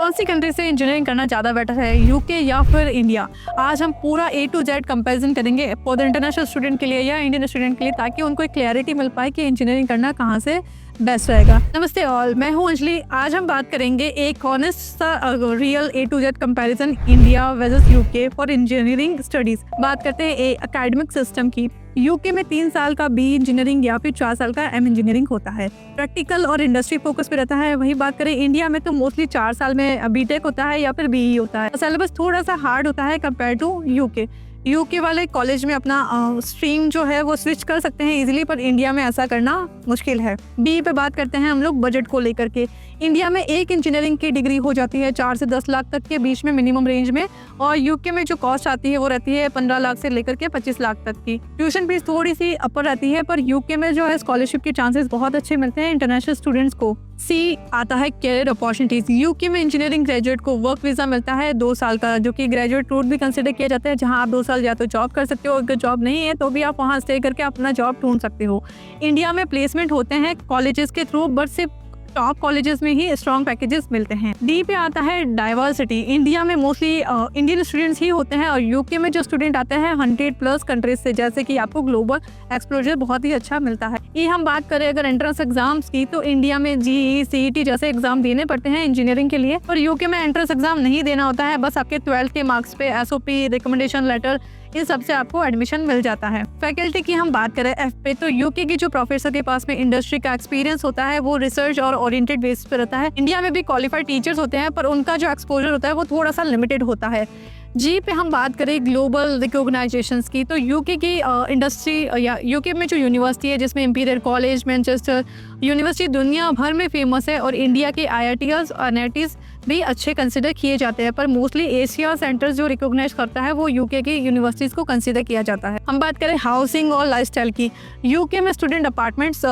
कौन सी कंट्री से इंजीनियरिंग करना ज़्यादा बेटर है, यूके या फिर इंडिया? आज हम पूरा A to Z कंपैरिजन करेंगे फॉर द इंटरनेशनल स्टूडेंट के लिए या इंडियन स्टूडेंट के लिए, ताकि उनको एक क्लैरिटी मिल पाए कि इंजीनियरिंग करना कहाँ से बेस्ट रहेगा। नमस्ते ऑल, मैं हूँ अंजलि। आज हम बात करेंगे एक ऑनेस्ट सा real A to Z comparison India versus UK for engineering studies. बात करते हैं एकेडमिक सिस्टम की। यूके में 3 साल का बी इंजीनियरिंग या फिर 4 साल का एम इंजीनियरिंग होता है, प्रैक्टिकल और इंडस्ट्री फोकस पे रहता है। वही बात करें इंडिया में तो मोस्टली 4 साल में बीटेक होता है या फिर बीई होता है। सिलेबस थोड़ा सा हार्ड होता है कंपेयर टू यूके वाले कॉलेज में अपना स्ट्रीम जो है वो स्विच कर सकते हैं इजीली, पर इंडिया में ऐसा करना मुश्किल है। बी पे बात करते हैं हम लोग बजट को लेकर के। इंडिया में एक इंजीनियरिंग की डिग्री हो जाती है 4 से 10 लाख तक के बीच में मिनिमम रेंज में, और यूके में जो कॉस्ट आती है वो रहती है 15 लाख से लेकर के 25 लाख तक की। ट्यूशन फीस थोड़ी सी अपर रहती है, पर यूके में जो है स्कॉलरशिप के चांसेस बहुत अच्छे मिलते हैं इंटरनेशनल स्टूडेंट्स को। सी आता है कैरियर अपॉर्चुनिटीज। यूके में इंजीनियरिंग ग्रेजुएट को वर्क वीजा मिलता है 2 साल का, जो कि ग्रेजुएट रूट भी कंसिडर किया जाता है, जहां आप 2 साल या तो जॉब कर सकते हो, अगर जॉब नहीं है तो भी आप वहां स्टे करके अपना जॉब ढूंढ सकते हो। इंडिया में प्लेसमेंट होते हैं कॉलेजेस के थ्रू, बट सिर्फ टॉप कॉलेजेस में ही स्ट्रॉन्ग पैकेजेस मिलते हैं। डी पे आता है डाइवर्सिटी। इंडिया में मोस्टली इंडियन स्टूडेंट्स ही होते हैं, और यूके में जो स्टूडेंट आते हैं 100+ कंट्रीज से, जैसे कि आपको ग्लोबल एक्सपोजर बहुत ही अच्छा मिलता है। ये हम बात करें अगर एंट्रेंस एग्जाम्स की, तो इंडिया में जीई सीईटी जैसे एग्जाम देने पड़ते हैं इंजीनियरिंग के लिए, और यूके में एंट्रेंस एग्जाम नहीं देना होता है। बस आपके 12th के मार्क्स पे एसओपी, रिकमेंडेशन लेटर, इन सबसे आपको एडमिशन मिल जाता है। फैकल्टी की हम बात करें एफ पे, तो यूके की जो प्रोफेसर के पास में इंडस्ट्री का एक्सपीरियंस होता है वो रिसर्च और ओरिएंटेड बेस पे रहता है। इंडिया में भी क्वालिफाइड टीचर्स होते हैं, पर उनका जो एक्सपोजर होता है वो थोड़ा सा लिमिटेड होता है। जी पे हम बात करें ग्लोबल रिकॉग्नाइजेशंस की, तो यूके की इंडस्ट्री या यूके में जो यूनिवर्सिटी है जिसमें इंपीरियल कॉलेज, मैनचेस्टर यूनिवर्सिटी दुनिया भर में फेमस है, और इंडिया के IITs और NITs भी अच्छे कंसिडर किए जाते हैं, पर मोस्टली एशिया सेंटर्स जो रिकॉग्नाइज करता है वो यूके की यूनिवर्सिटीज़ को कंसिडर किया जाता है। हम बात करें हाउसिंग और लाइफस्टाइल की। यूके में स्टूडेंट अपार्टमेंट्स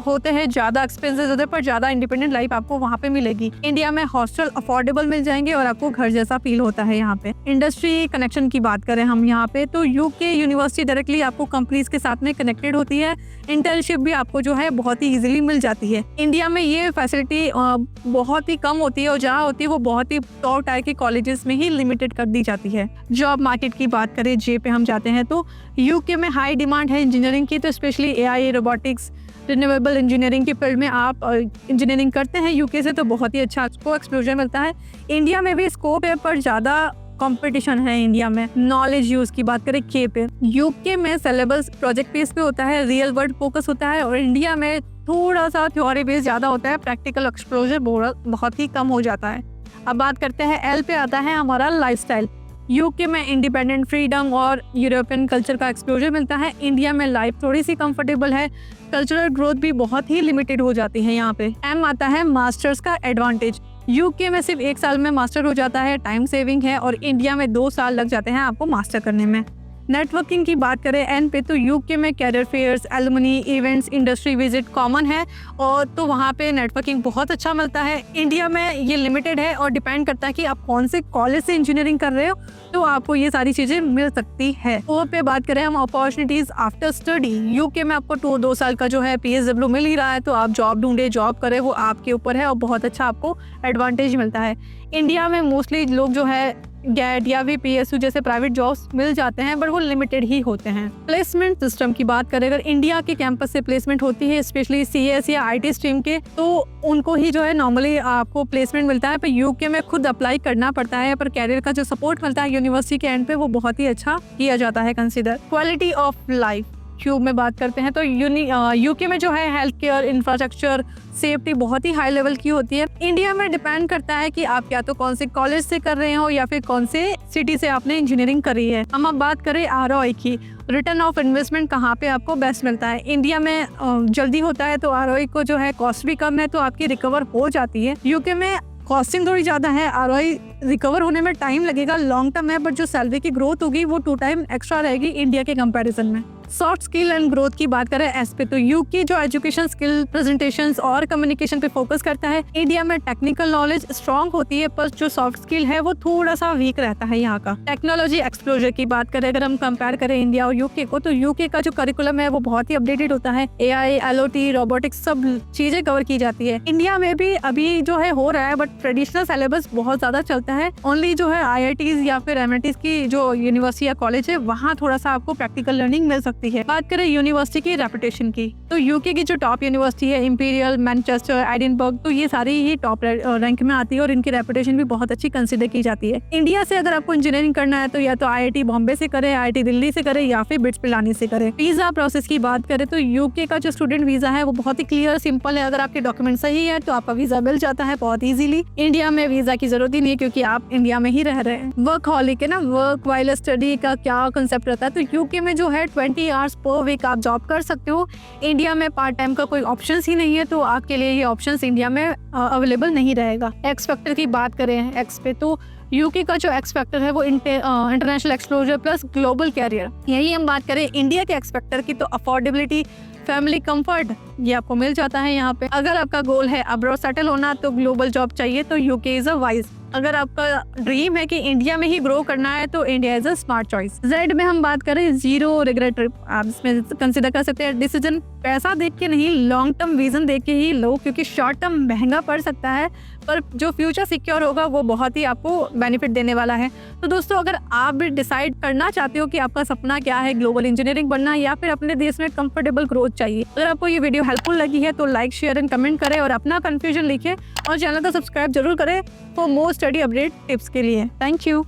होते हैं, ज़्यादा एक्सपेंसिव होते हैं, पर ज़्यादा इंडिपेंडेंट लाइफ आपको वहाँ पे मिलेगी। इंडिया में हॉस्टल अफोर्डेबल मिल जाएंगे और आपको घर जैसा फील होता है यहाँ पे। इंडस्ट्री कनेक्शन की बात करें हम यहाँ पे, तो यूके यूनिवर्सिटी डायरेक्टली आपको कंपनीज के साथ में कनेक्टेड होती है। इंटर्नशिप भी आपको जो है बहुत ही इजीली मिल जाती है। इंडिया में ये फैसिलिटी बहुत ही कम होती है, और जहाँ होती है वो बहुत ही टॉप टायर के कॉलेजेस में ही लिमिटेड कर दी जाती है। जॉब मार्केट की बात करें, जे पे हम जाते हैं, तो यूके में हाई डिमांड है इंजीनियरिंग की, तो specially AI, robotics, renewable engineering की फील्ड में आप इंजीनियरिंग करते हैं यूके से, तो बहुत ही अच्छा आपको एक्सपोजर मिलता है। इंडिया में भी स्कोप है, पर ज़्यादा कंपटीशन है इंडिया में। नॉलेज यूज की बात करें के पे, यूके में सिलेबस प्रोजेक्ट बेस पे होता है, रियल वर्ल्ड फोकस होता है, और इंडिया में थोड़ा सा थ्योरी बेस ज़्यादा होता है, प्रैक्टिकल एक्सपोजर बहुत ही कम हो जाता है। अब बात करते हैं एल पे आता है हमारा लाइफस्टाइल। यूके में इंडिपेंडेंट फ्रीडम और यूरोपियन कल्चर का एक्सपोजर मिलता है। इंडिया में लाइफ थोड़ी सी कंफर्टेबल है, कल्चरल ग्रोथ भी बहुत ही लिमिटेड हो जाती है यहाँ पे। एम आता है मास्टर्स का एडवांटेज। यूके में सिर्फ 1 साल में मास्टर हो जाता है, टाइम सेविंग है, और इंडिया में 2 साल लग जाते हैं आपको मास्टर करने में। नेटवर्किंग की बात करें एन पे, तो यूके में career fairs, alumni events, industry visit common है, और तो वहाँ पे नेटवर्किंग बहुत अच्छा मिलता है। इंडिया में ये लिमिटेड है और डिपेंड करता है कि आप कौन से कॉलेज से इंजीनियरिंग कर रहे हो, तो आपको ये सारी चीज़ें मिल सकती है। और पे बात करें हम अपॉर्चुनिटीज़ आफ्टर स्टडी, यूके में आपको 2 साल का जो है PSW मिल ही रहा है, तो आप जॉब ढूंढे, जॉब करें, वो आपके ऊपर है, और बहुत अच्छा आपको एडवांटेज मिलता है। इंडिया में मोस्टली लोग जो है गैट या भी PSU जैसे प्राइवेट जॉब्स मिल जाते हैं, बट वो लिमिटेड ही होते हैं। प्लेसमेंट सिस्टम की बात करें, अगर इंडिया के कैंपस से प्लेसमेंट होती है, स्पेशली CS या IT स्ट्रीम के, तो उनको ही जो है नॉर्मली आपको प्लेसमेंट मिलता है, पर यूके में खुद अप्लाई करना पड़ता है, पर कैरियर का जो सपोर्ट मिलता है यूनिवर्सिटी के एंड पे वो बहुत ही अच्छा किया जाता है consider. Quality of life cube में बात करते हैं, तो यूके में जो है हेल्थ केयर, इंफ्रास्ट्रक्चर, सेफ्टी बहुत ही हाई लेवल की होती है। इंडिया में डिपेंड करता है कि आप या तो कौन से कॉलेज से कर रहे हो या फिर कौन से सिटी से आपने इंजीनियरिंग करी है। हम अब बात करें ROI की, रिटर्न ऑफ इन्वेस्टमेंट कहाँ पे आपको बेस्ट मिलता है। इंडिया में जल्दी होता है, तो ROI को जो है कॉस्ट भी कम है, तो आपकी रिकवर हो जाती है। यूके में कॉस्टिंग थोड़ी ज़्यादा है, ROI रिकवर होने में टाइम लगेगा, लॉन्ग टर्म है, बट जो सैलरी की ग्रोथ होगी वो 2 टाइम एक्स्ट्रा रहेगी इंडिया के कंपैरिजन में। सॉफ्ट स्किल एंड ग्रोथ की बात करें एस पे, तो यूके जो एजुकेशन स्किल, प्रेजेंटेशंस और कम्युनिकेशन पे फोकस करता है। इंडिया में टेक्निकल नॉलेज स्ट्रांग होती है, पर जो सॉफ्ट स्किल है वो थोड़ा सा वीक रहता है यहाँ का। टेक्नोलॉजी एक्सप्लोजर की बात करें, अगर हम कंपेयर करें इंडिया और यूके को, तो यूके का जो करिकुलम है वो बहुत ही अपडेटेड होता है। AI, LOT, रोबोटिक्स सब चीजें कवर की जाती है। इंडिया में भी अभी जो है हो रहा है, बट ट्रेडिशनल सिलेबस बहुत ज्यादा चलता है। ओनली जो है IITs या फिर MITs की जो यूनिवर्सिटी या कॉलेज है वहाँ थोड़ा सा आपको प्रैक्टिकल लर्निंग मिल सकती है। बात करें यूनिवर्सिटी की रेपुटेशन की, तो यूके की जो टॉप यूनिवर्सिटी है, इंपीरियल, मैनचेस्टर, एडिनबर्ग, तो ये सारी ही टॉप रैंक में आती है और इनकी रेपुटेशन भी बहुत अच्छी कंसिडर की जाती है। इंडिया से अगर आपको इंजीनियरिंग करना है तो या तो IIT बॉम्बे से करें, IIT दिल्ली से करें या फिर बिट्स पिलानी से करें। वीजा प्रोसेस की बात करें तो यूके का जो स्टूडेंट वीजा है वो बहुत ही क्लियर, सिंपल है। अगर आपके डॉक्यूमेंट सही है तो आपका वीजा मिल जाता है बहुत इजीली। इंडिया में वीजा की जरूरत ही नहीं है क्योंकि आप इंडिया में ही रह रहे हैं। वर्क हॉलिक है ना, वर्क वाइल स्टडी का क्या कंसेप्ट रहता है, तो यूके में जो है 20 आवर्स पर वीक आप जॉब कर सकते हो। इंडिया में पार्ट टाइम का कोई ऑप्शन ही नहीं है, तो आपके लिए ये ऑप्शन इंडिया में अवेलेबल नहीं रहेगा। एक्स फैक्टर की बात करें एक्स पे, तो यूके का जो एक्स फैक्टर है वो international exposure plus global career. यही हम बात करें इंडिया के एक्स फैक्टर की, तो अफोर्डेबिलिटी, फैमिली कंफर्ट, ये आपको मिल जाता है यहाँ पे। अगर आपका गोल है अब्रॉड सेटल होना तो ग्लोबल जॉब चाहिए, तो यूके इज अ वाइज। अगर आपका ड्रीम है कि इंडिया में ही ग्रो करना है तो India is a smart choice. Z में हम बात करें जीरो रिग्रेट ट्रिप, आप इसमें कंसिडर कर सकते हैं। डिसीजन पैसा देख के नहीं, लॉन्ग टर्म विजन देख के ही लो, क्योंकि शॉर्ट टर्म महंगा पड़ सकता है पर जो फ्यूचर सिक्योर होगा वो बहुत ही आपको बेनिफिट देने वाला है। तो दोस्तों, अगर आप भी डिसाइड करना चाहते हो कि आपका सपना क्या है, ग्लोबल इंजीनियरिंग बनना या फिर अपने देश में कंफर्टेबल ग्रोथ चाहिए, अगर आपको ये वीडियो हेल्पफुल लगी है तो लाइक, शेयर एंड कमेंट करें और अपना कंफ्यूजन लिखें और चैनल को सब्सक्राइब जरूर करें for more study update tips के लिए। Thank you.